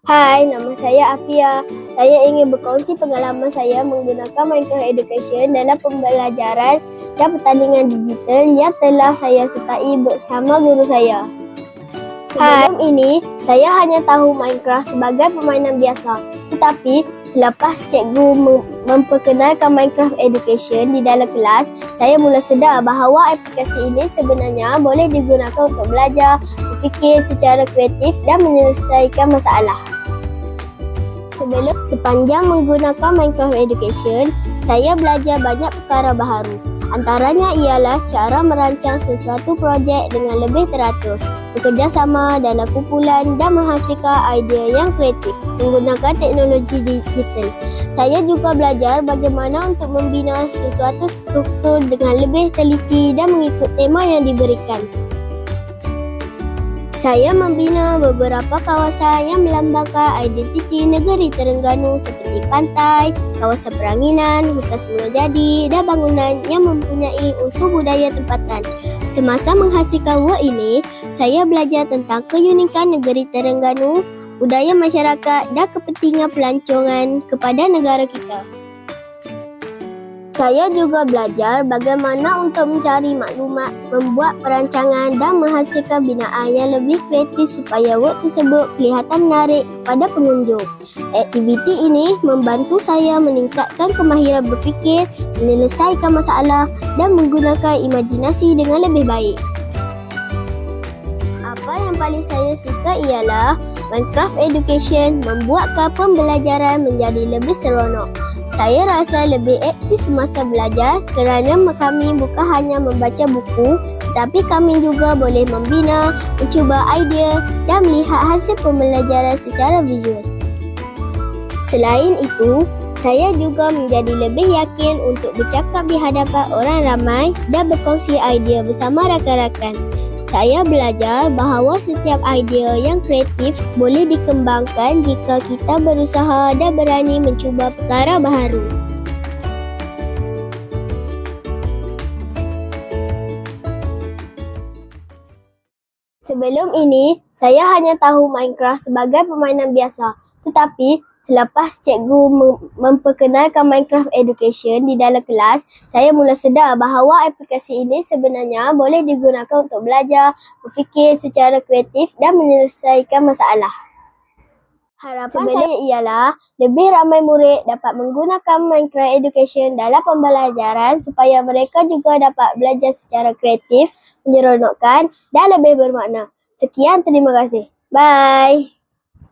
Hai, nama saya Afia. Saya ingin berkongsi pengalaman saya menggunakan Minecraft Education dalam pembelajaran dan pertandingan digital yang telah saya sertai bersama guru saya. Sebelum ini, saya hanya tahu Minecraft sebagai permainan biasa. Tetapi, selepas cikgu memperkenalkan Minecraft Education di dalam kelas, saya mula sedar bahawa aplikasi ini sebenarnya boleh digunakan untuk belajar, berfikir secara kreatif dan menyelesaikan masalah. Sepanjang menggunakan Minecraft Education, saya belajar banyak perkara baharu. Antaranya ialah cara merancang sesuatu projek dengan lebih teratur, bekerjasama dalam kumpulan dan menghasilkan idea yang kreatif menggunakan teknologi digital. Saya juga belajar bagaimana untuk membina sesuatu struktur dengan lebih teliti dan mengikut tema yang diberikan. Saya membina beberapa kawasan yang melambangkan identiti negeri Terengganu seperti pantai, kawasan peranginan, hutan semula jadi dan bangunan yang mempunyai unsur budaya tempatan. Semasa menghasilkan work ini, saya belajar tentang keunikan negeri Terengganu, budaya masyarakat dan kepentingan pelancongan kepada negara kita. Saya juga belajar bagaimana untuk mencari maklumat, membuat perancangan dan menghasilkan binaan yang lebih kreatif supaya work tersebut kelihatan menarik kepada pengunjung. Aktiviti ini membantu saya meningkatkan kemahiran berfikir, menyelesaikan masalah dan menggunakan imajinasi dengan lebih baik. Apa yang paling saya suka ialah Minecraft Education membuatkan pembelajaran menjadi lebih seronok. Saya rasa lebih aktif semasa belajar kerana kami bukan hanya membaca buku, tetapi kami juga boleh membina, mencuba idea dan melihat hasil pembelajaran secara visual. Selain itu, saya juga menjadi lebih yakin untuk bercakap di hadapan orang ramai dan berkongsi idea bersama rakan-rakan. Saya belajar bahawa setiap idea yang kreatif boleh dikembangkan jika kita berusaha dan berani mencuba perkara baharu. Sebelum ini, saya hanya tahu Minecraft sebagai permainan biasa. Tetapi, selepas cikgu memperkenalkan Minecraft Education di dalam kelas, saya mula sedar bahawa aplikasi ini sebenarnya boleh digunakan untuk belajar, berfikir secara kreatif dan menyelesaikan masalah. Harapan saya ialah lebih ramai murid dapat menggunakan Minecraft Education dalam pembelajaran supaya mereka juga dapat belajar secara kreatif, menyeronokkan dan lebih bermakna. Sekian, terima kasih. Bye.